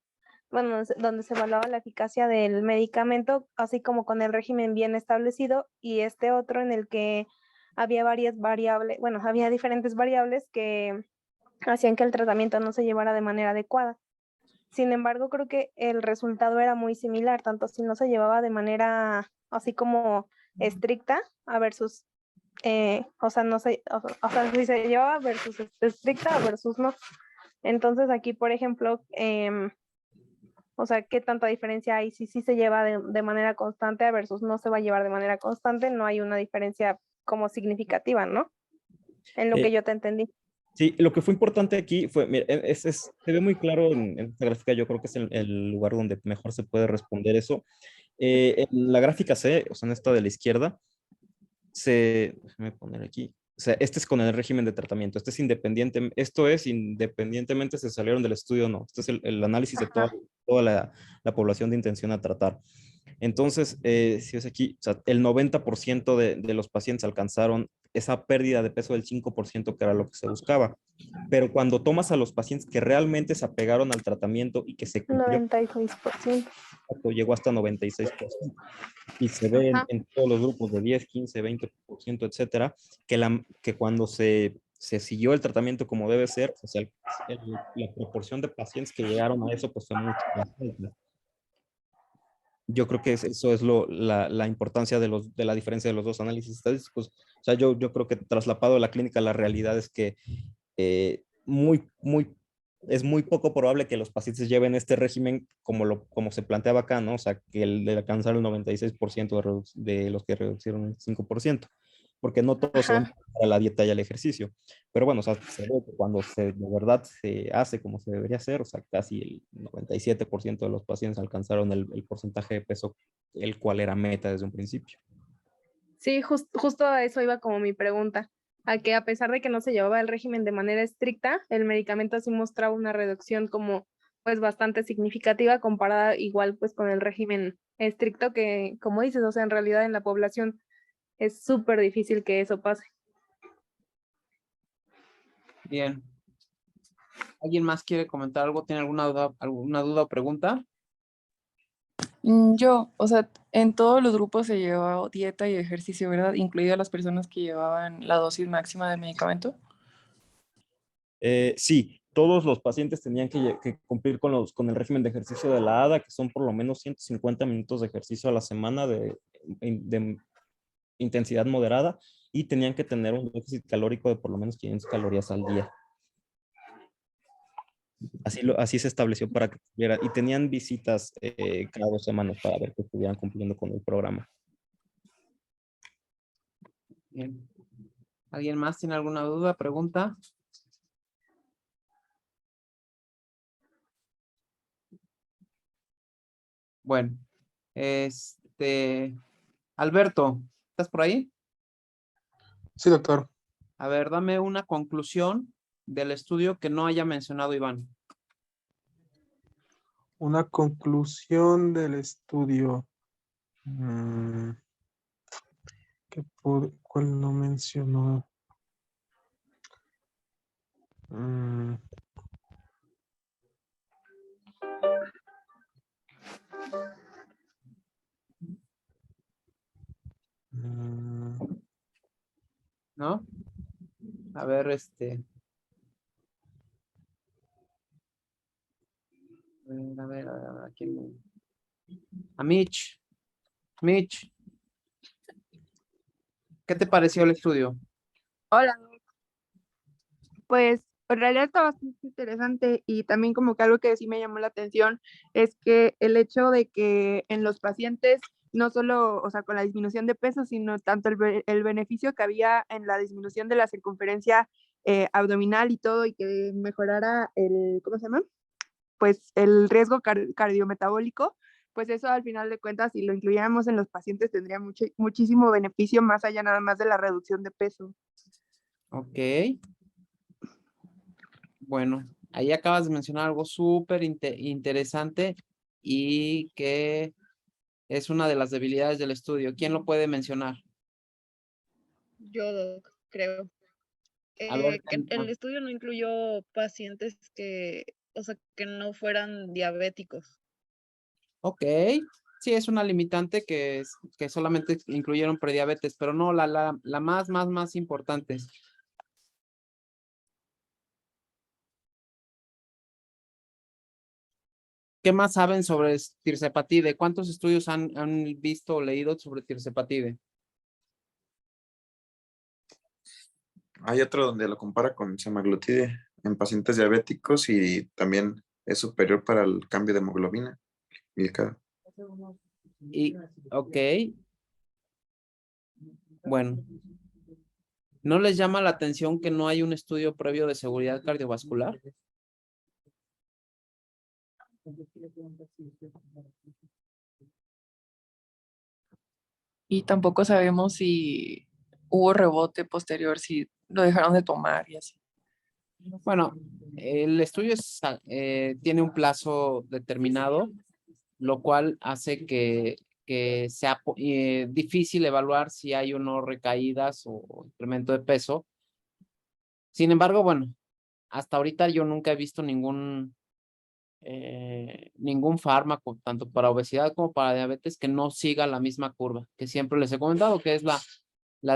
bueno, donde se evaluaba la eficacia del medicamento, así como con el régimen bien establecido, y este otro en el que había varias variables, bueno, había diferentes variables que hacían que el tratamiento no se llevara de manera adecuada. Sin embargo, creo que el resultado era muy similar, tanto si no se llevaba de manera así como estricta a versus, o sea, no sé, o sea, si se llevaba versus estricta versus no. Entonces aquí, por ejemplo, o sea, ¿qué tanta diferencia hay? Si sí se lleva de manera constante versus no se va a llevar de manera constante, no hay una diferencia como significativa, ¿no? En lo que Eh, yo te entendí. Sí, lo que fue importante aquí fue, mira, se ve muy claro en esta gráfica, yo creo que es el lugar donde mejor se puede responder eso. En la gráfica C, o sea, en esta de la izquierda, déjame poner aquí, o sea, este es con el régimen de tratamiento, este es independiente, esto es independientemente si salieron del estudio o no, este es el análisis de toda la población de intención a tratar. Entonces, si ves aquí, o sea, el 90% de los pacientes alcanzaron esa pérdida de peso del 5% que era lo que se buscaba. Pero cuando tomas a los pacientes que realmente se apegaron al tratamiento y que se cumplió, 96%. llegó hasta 96%. Y se ve Ajá. en todos los grupos de 10, 15, 20%, etcétera, que cuando se siguió el tratamiento como debe ser, o sea, la proporción de pacientes que llegaron a eso, pues fue mucho más alta. Yo creo que eso es la importancia de la diferencia de los dos análisis estadísticos. O sea, yo creo que traslapado de la clínica, la realidad es que es muy poco probable que los pacientes lleven este régimen como se planteaba acá, ¿no? O sea, que el de alcanzar el 96% de los que reducieron el 5%, porque no todos se van Ajá. a la dieta y al ejercicio. Pero bueno, o sea, se ve que cuando de verdad se hace como se debería hacer, o sea, casi el 97% de los pacientes alcanzaron el porcentaje de peso, el cual era meta desde un principio. Sí, justo a eso iba como mi pregunta, a que a pesar de que no se llevaba el régimen de manera estricta, el medicamento sí mostraba una reducción como pues bastante significativa comparada igual pues con el régimen estricto que, como dices, o sea, en realidad en la población es súper difícil que eso pase. Bien. ¿Alguien más quiere comentar algo? ¿Tiene alguna duda o pregunta? Yo, o sea, en todos los grupos se llevaba dieta y ejercicio, ¿verdad? Incluidas las personas que llevaban la dosis máxima del medicamento. Sí, todos los pacientes tenían que cumplir con el régimen de ejercicio de la ADA, que son por lo menos 150 minutos de ejercicio a la semana de intensidad moderada, y tenían que tener un déficit calórico de por lo menos 500 calorías al día. Así se estableció para que tuviera, y tenían visitas cada 2 semanas para ver que estuvieran cumpliendo con el programa. Bien. ¿Alguien más tiene alguna duda, pregunta? Bueno, Alberto, ¿estás por ahí? Sí, doctor. A ver, dame una conclusión del estudio que no haya mencionado Iván. Una conclusión del estudio. ¿Cuál no mencionó? Mm, mm, ¿No? A ver, a quién. A Mitch. Mitch, ¿qué te pareció el estudio? Hola, pues en realidad está bastante interesante y también como que algo que sí me llamó la atención es que el hecho de que en los pacientes, no solo, o sea, con la disminución de peso, sino tanto el beneficio que había en la disminución de la circunferencia abdominal y todo, y que mejorara el, ¿cómo se llama? Pues el riesgo cardiometabólico, pues eso al final de cuentas, si lo incluyéramos en los pacientes, tendría muchísimo beneficio más allá nada más de la reducción de peso. Ok. Bueno, ahí acabas de mencionar algo súper interesante y que es una de las debilidades del estudio. ¿Quién lo puede mencionar? Yo creo. A ver, que el estudio no incluyó pacientes que, o sea, que no fueran diabéticos. ok. Sí, es una limitante que solamente incluyeron prediabetes, pero no, la más importante. ¿Qué más saben sobre tirsepatide? ¿Cuántos estudios han visto o leído sobre tirsepatide? Hay otro donde lo compara con semaglutide en pacientes diabéticos y también es superior para el cambio de hemoglobina glicada. Y, ok. Bueno, ¿no les llama la atención que no hay un estudio previo de seguridad cardiovascular? Y tampoco sabemos si hubo rebote posterior, si lo dejaron de tomar y así. Bueno, el estudio tiene un plazo determinado, lo cual hace que sea difícil evaluar si hay o no recaídas o incremento de peso. Sin embargo, bueno, hasta ahorita yo nunca he visto ningún fármaco, tanto para obesidad como para diabetes, que no siga la misma curva, que siempre les he comentado, que es la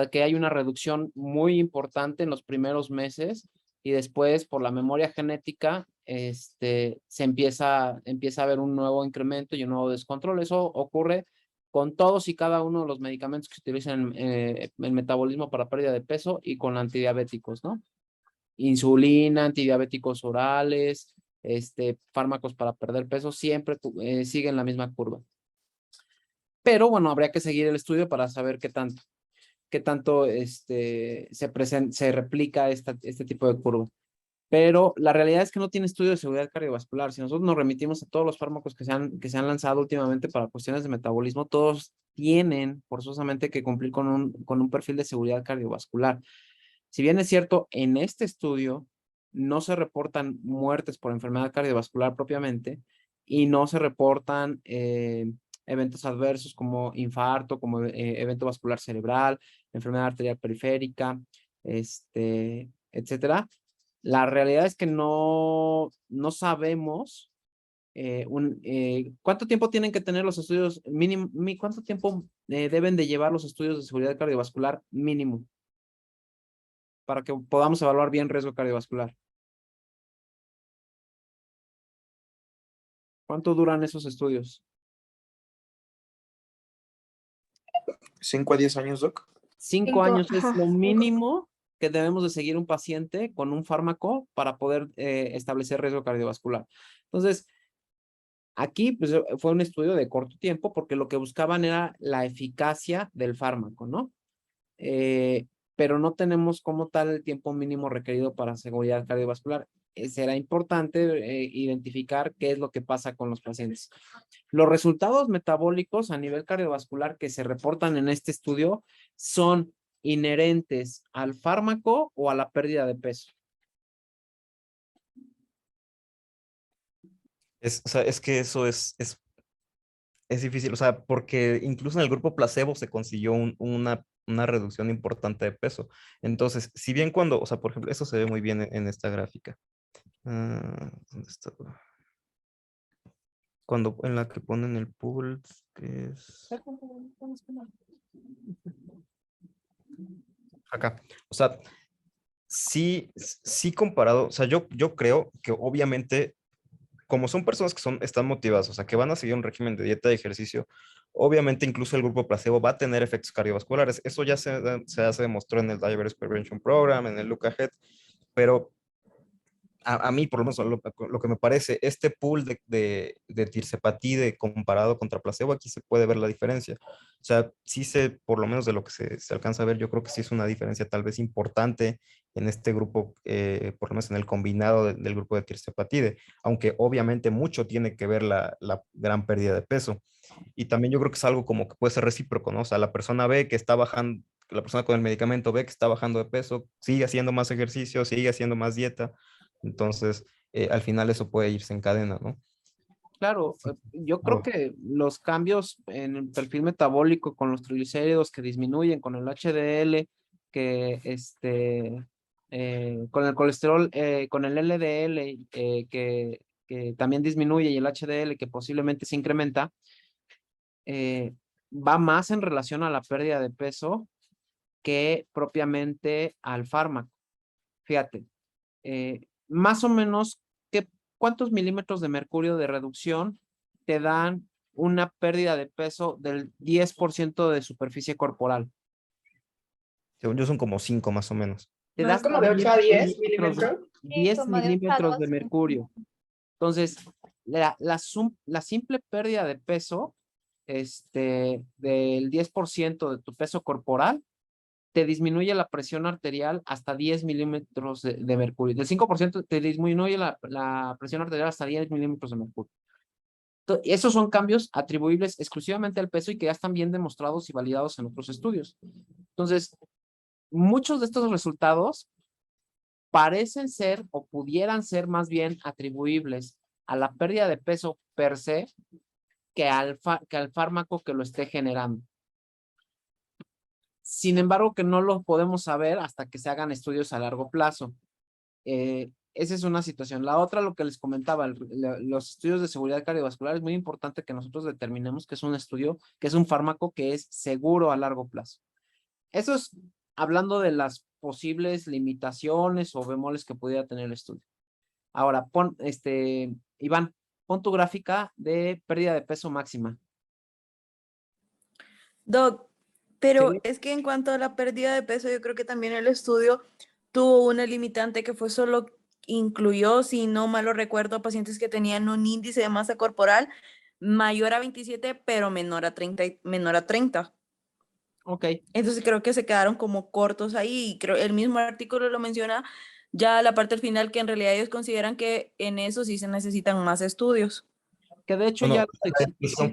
que hay una reducción muy importante en los primeros meses y después por la memoria genética se empieza a ver un nuevo incremento y un nuevo descontrol. Eso ocurre con todos y cada uno de los medicamentos que se utilizan en el metabolismo para pérdida de peso y con antidiabéticos, ¿no? Insulina, antidiabéticos orales, fármacos para perder peso, siempre siguen la misma curva. Pero bueno, habría que seguir el estudio para saber qué tanto se replica este tipo de curva. Pero la realidad es que no tiene estudio de seguridad cardiovascular. Si nosotros nos remitimos a todos los fármacos que se han lanzado últimamente para cuestiones de metabolismo, todos tienen forzosamente que cumplir con un perfil de seguridad cardiovascular. Si bien es cierto, en este estudio no se reportan muertes por enfermedad cardiovascular propiamente y no se reportan eventos adversos como infarto, como evento vascular cerebral, enfermedad arterial periférica, etcétera. La realidad es que no sabemos cuánto tiempo tienen que tener los estudios mínimo, cuánto tiempo deben de llevar los estudios de seguridad cardiovascular mínimo para que podamos evaluar bien riesgo cardiovascular. ¿Cuánto duran esos estudios? 5 a 10 años, Doc. 5 años es ajá, lo 5. mínimo que debemos de seguir un paciente con un fármaco para poder establecer riesgo cardiovascular. Entonces, aquí pues, fue un estudio de corto tiempo porque lo que buscaban era la eficacia del fármaco, ¿no? Pero no tenemos como tal el tiempo mínimo requerido para seguridad cardiovascular. Será importante identificar qué es lo que pasa con los pacientes. Los resultados metabólicos a nivel cardiovascular que se reportan en este estudio son inherentes al fármaco o a la pérdida de peso. O sea, es que eso es difícil, o sea, porque incluso en el grupo placebo se consiguió una reducción importante de peso. Entonces, si bien o sea, por ejemplo, eso se ve muy bien en esta gráfica. ¿Dónde está? Cuando en la que ponen el pool, que es acá. O sea, sí comparado, o sea, yo creo que obviamente, como son personas que están motivadas, o sea, que van a seguir un régimen de dieta y ejercicio, obviamente incluso el grupo placebo va a tener efectos cardiovasculares. Eso ya se demostró en el Diabetes Prevention Program, en el Look Ahead, pero a mí, por lo menos, lo que me parece, este pool de tirsepatide comparado contra placebo, aquí se puede ver la diferencia. O sea, sí por lo menos de lo que se alcanza a ver, yo creo que sí es una diferencia tal vez importante en este grupo, por lo menos en el combinado del grupo de tirsepatide, aunque obviamente mucho tiene que ver la gran pérdida de peso. Y también yo creo que es algo como que puede ser recíproco, ¿no? O sea, la persona ve que está bajando, la persona con el medicamento ve que está bajando de peso, sigue haciendo más ejercicio, sigue haciendo más dieta. Entonces, al final eso puede irse en cadena, ¿no? Claro, yo creo que los cambios en el perfil metabólico con los triglicéridos que disminuyen, con el HDL, que con el colesterol, con el LDL que también disminuye y el HDL que posiblemente se incrementa, va más en relación a la pérdida de peso que propiamente al fármaco. Fíjate, más o menos, ¿cuántos milímetros de mercurio de reducción te dan una pérdida de peso del 10% de superficie corporal? Según yo son como 5 más o menos. Te ¿No da es como de 8 a 10 milímetros? 10 como de 8 a milímetros de 12. mercurio. Entonces, la simple pérdida de peso, del 10% de tu peso corporal, te disminuye la presión arterial hasta 10 milímetros de mercurio. Del 5% te disminuye la presión arterial hasta 10 milímetros de mercurio. Esos son cambios atribuibles exclusivamente al peso y que ya están bien demostrados y validados en otros estudios. Entonces, muchos de estos resultados parecen ser o pudieran ser más bien atribuibles a la pérdida de peso per se que al fármaco que lo esté generando. Sin embargo, que no lo podemos saber hasta que se hagan estudios a largo plazo. Esa es una situación. La otra, lo que les comentaba, los estudios de seguridad cardiovascular, es muy importante que nosotros determinemos que es un estudio, que es un fármaco que es seguro a largo plazo. Eso es hablando de las posibles limitaciones o bemoles que pudiera tener el estudio. Ahora, Iván, pon tu gráfica de pérdida de peso máxima. Doc, pero Sí. es que en cuanto a la pérdida de peso, yo creo que también el estudio tuvo una limitante que fue solo incluyó, si no mal lo recuerdo, a pacientes que tenían un índice de masa corporal mayor a 27, pero menor a 30. Ok. Entonces creo que se quedaron como cortos ahí. Y creo el mismo artículo lo menciona ya la parte al final, que en realidad ellos consideran que en eso sí se necesitan más estudios. Que de hecho No, ya no, la exclusión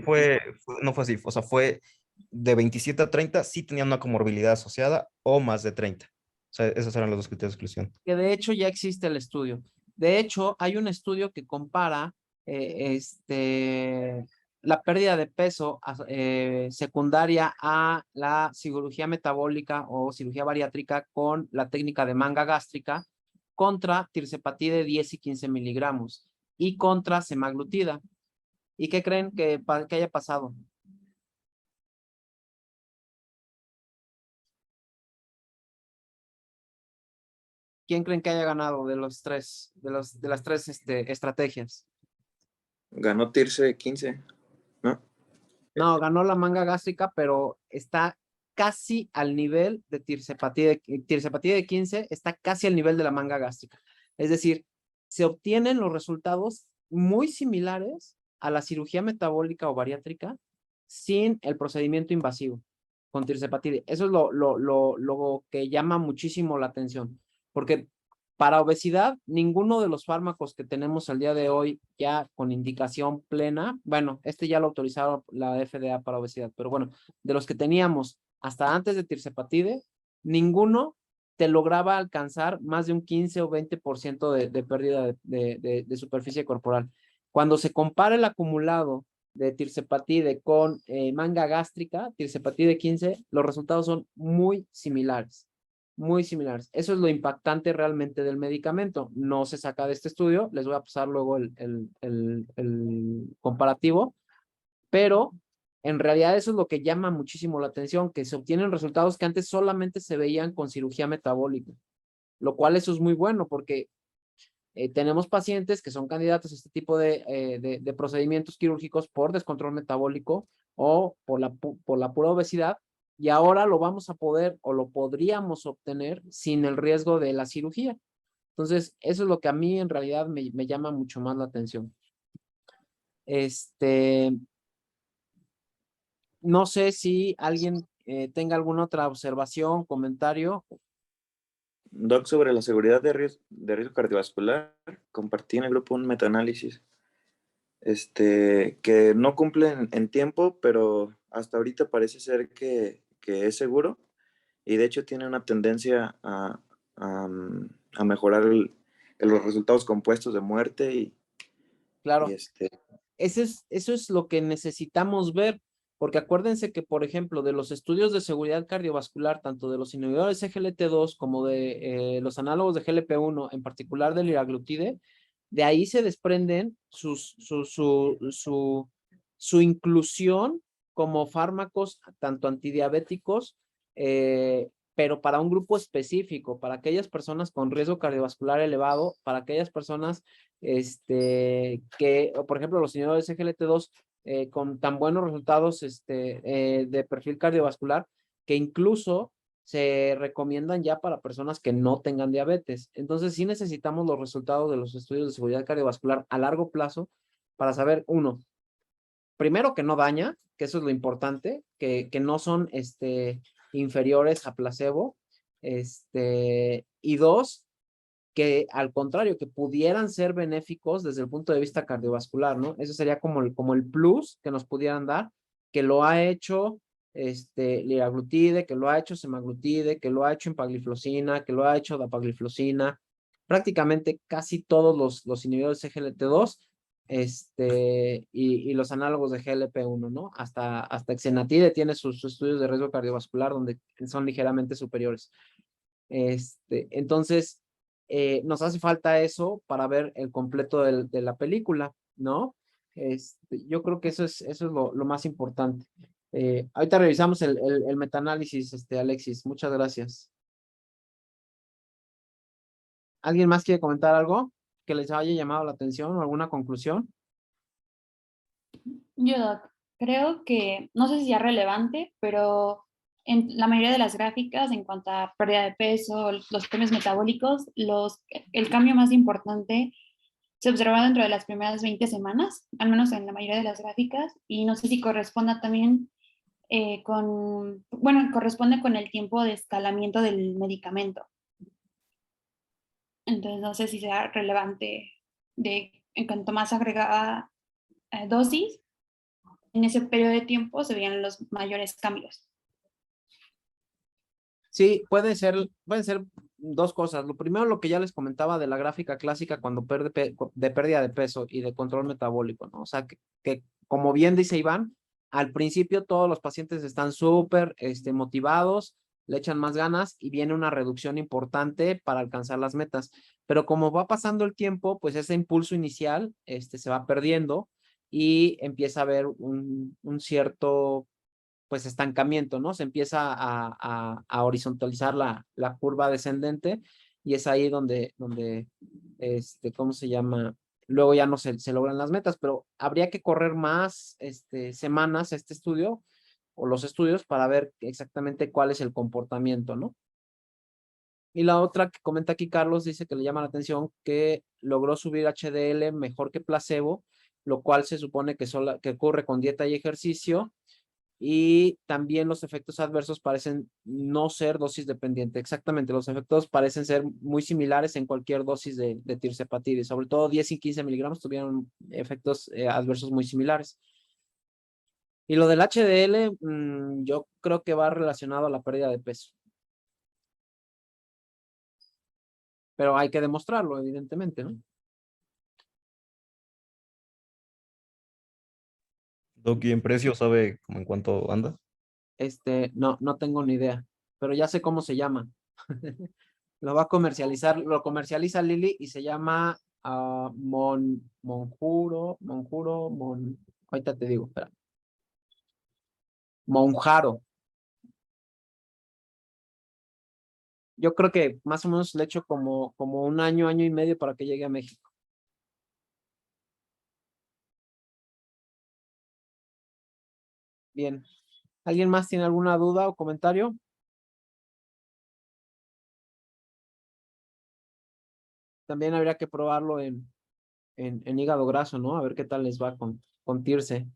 no fue así, o sea, fue de 27 a 30, sí tenían una comorbilidad asociada o más de 30. O sea, esos eran los dos criterios de exclusión. que de hecho ya existe el estudio. De hecho, hay un estudio que compara la pérdida de peso secundaria a la cirugía metabólica o cirugía bariátrica con la técnica de manga gástrica contra tirzepatide de 10 y 15 miligramos y contra semaglutida. ¿Y qué creen que haya pasado? ¿Quién creen que haya ganado de las tres estrategias? Ganó Tirse 15, ¿no? No, ganó la manga gástrica, pero está casi al nivel de tirzepatide de 15, está casi al nivel de la manga gástrica. Es decir, se obtienen los resultados muy similares a la cirugía metabólica o bariátrica sin el procedimiento invasivo con tirzepatide. Eso es lo que llama muchísimo la atención, porque para obesidad, ninguno de los fármacos que tenemos al día de hoy ya con indicación plena, bueno, ya lo autorizaron la FDA para obesidad, pero bueno, de los que teníamos hasta antes de tirzepatide, ninguno te lograba alcanzar más de un 15 o 20% de pérdida de superficie corporal. Cuando se compara el acumulado de tirzepatide con manga gástrica, tirzepatide 15, los resultados son muy similares. Muy similares. Eso es lo impactante realmente del medicamento. No se saca de este estudio. Les voy a pasar luego el comparativo. Pero en realidad eso es lo que llama muchísimo la atención, que se obtienen resultados que antes solamente se veían con cirugía metabólica. Lo cual eso es muy bueno porque tenemos pacientes que son candidatos a este tipo de procedimientos quirúrgicos por descontrol metabólico o por la pura obesidad. Y ahora lo vamos a poder o lo podríamos obtener sin el riesgo de la cirugía. Entonces, eso es lo que a mí en realidad me llama mucho más la atención. No sé si alguien tenga alguna otra observación, comentario. Doc, sobre la seguridad de riesgo cardiovascular, compartí en el grupo un metaanálisis que no cumple en tiempo, pero hasta ahorita parece ser que es seguro y de hecho tiene una tendencia a mejorar los resultados compuestos de muerte Claro. y Eso es lo que necesitamos ver. Porque acuérdense que, por ejemplo, de los estudios de seguridad cardiovascular, tanto de los inhibidores SGLT2 como de los análogos de GLP-1, en particular del liraglutide, de ahí se desprenden su inclusión como fármacos tanto antidiabéticos, pero para un grupo específico, para aquellas personas con riesgo cardiovascular elevado, para aquellas personas que, por ejemplo, los inhibidores SGLT2 con tan buenos resultados de perfil cardiovascular, que incluso se recomiendan ya para personas que no tengan diabetes. Entonces, sí necesitamos los resultados de los estudios de seguridad cardiovascular a largo plazo para saber, uno, primero que no daña, que eso es lo importante, que no son inferiores a placebo, y dos, que al contrario, que pudieran ser benéficos desde el punto de vista cardiovascular, ¿no? Eso sería como el plus que nos pudieran dar, que lo ha hecho liraglutide, que lo ha hecho semaglutide, que lo ha hecho empagliflozina, que lo ha hecho dapagliflozina, prácticamente casi todos los inhibidores de GLT2 y los análogos de GLP-1, ¿no? Hasta exenatide tiene sus estudios de riesgo cardiovascular donde son ligeramente superiores. Entonces, nos hace falta eso para ver el completo de la película, ¿no? Yo creo que eso es lo más importante. Ahorita revisamos el metaanálisis, Alexis. Muchas gracias. ¿Alguien más quiere comentar algo que les haya llamado la atención o alguna conclusión? Yo, Doc, creo que, no sé si es relevante, pero en la mayoría de las gráficas, en cuanto a pérdida de peso, los cambios metabólicos, el cambio más importante se observa dentro de las primeras 20 semanas, al menos en la mayoría de las gráficas, y no sé si corresponda también corresponde con el tiempo de escalamiento del medicamento. Entonces, no sé si sea relevante en cuanto más agregada dosis, en ese periodo de tiempo se veían los mayores cambios. Sí, pueden ser dos cosas. Lo primero, lo que ya les comentaba de la gráfica clásica cuando de pérdida de peso y de control metabólico, ¿no? O sea, que como bien dice Iván, al principio todos los pacientes están súper motivados, le echan más ganas y viene una reducción importante para alcanzar las metas. Pero como va pasando el tiempo, pues ese impulso inicial se va perdiendo y empieza a haber un cierto pues estancamiento, ¿no? Se empieza a horizontalizar la curva descendente y es ahí donde ¿cómo se llama? Luego ya no se logran las metas, pero habría que correr más semanas este estudio o los estudios para ver exactamente cuál es el comportamiento, ¿no? Y la otra que comenta aquí Carlos dice que le llama la atención que logró subir HDL mejor que placebo, lo cual se supone que ocurre con dieta y ejercicio. Y también los efectos adversos parecen no ser dosis dependiente. Exactamente, los efectos parecen ser muy similares en cualquier dosis de tirzepatide. Sobre todo 10 y 15 miligramos tuvieron efectos adversos muy similares. Y lo del HDL, yo creo que va relacionado a la pérdida de peso. Pero hay que demostrarlo, evidentemente, ¿no? Doc, ¿y en precio sabe como en cuánto anda? No tengo ni idea, pero ya sé cómo se llama. Lo va a comercializar, lo comercializa Lilly y se llama Monjuro, ahorita te digo, espera. Monjaro. Yo creo que más o menos le echo como un año y medio para que llegue a México. Bien. ¿Alguien más tiene alguna duda o comentario? También habría que probarlo en hígado graso, ¿no? A ver qué tal les va con Tirce.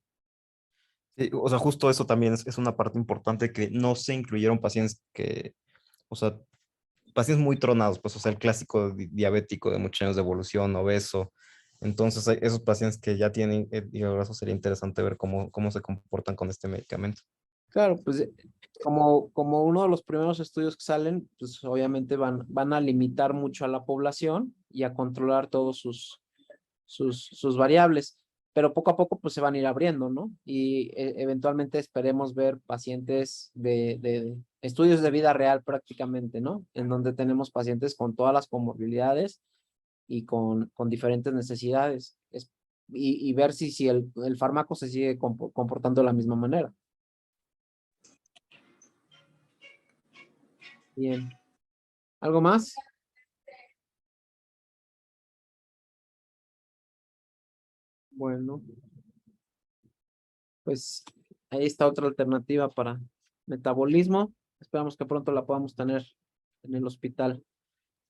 Sí, o sea, justo eso también es una parte importante que no se incluyeron pacientes o sea, pacientes muy tronados, pues, o sea, el clásico diabético de muchos años de evolución, obeso. Entonces, esos pacientes que ya tienen hígado graso sería interesante ver cómo se comportan con este medicamento. Claro, pues como uno de los primeros estudios que salen, pues obviamente van a limitar mucho a la población y a controlar todos sus variables. pero poco a poco pues se van a ir abriendo, ¿no? Y eventualmente esperemos ver pacientes de estudios de vida real prácticamente, ¿no? En donde tenemos pacientes con todas las comorbilidades y con diferentes necesidades. Y ver si el fármaco se sigue comportando de la misma manera. Bien. ¿Algo más? Bueno. Pues ahí está otra alternativa para metabolismo. Esperamos que pronto la podamos tener en el hospital.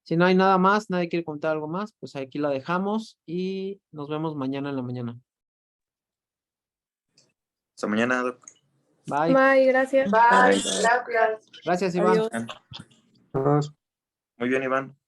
Si no hay nada más, nadie quiere contar algo más, pues aquí la dejamos y nos vemos mañana en la mañana. Hasta mañana, Doc. Bye. Bye, gracias. Bye, Bye. gracias. Gracias, Iván. Adiós. Todos. Muy bien, Iván.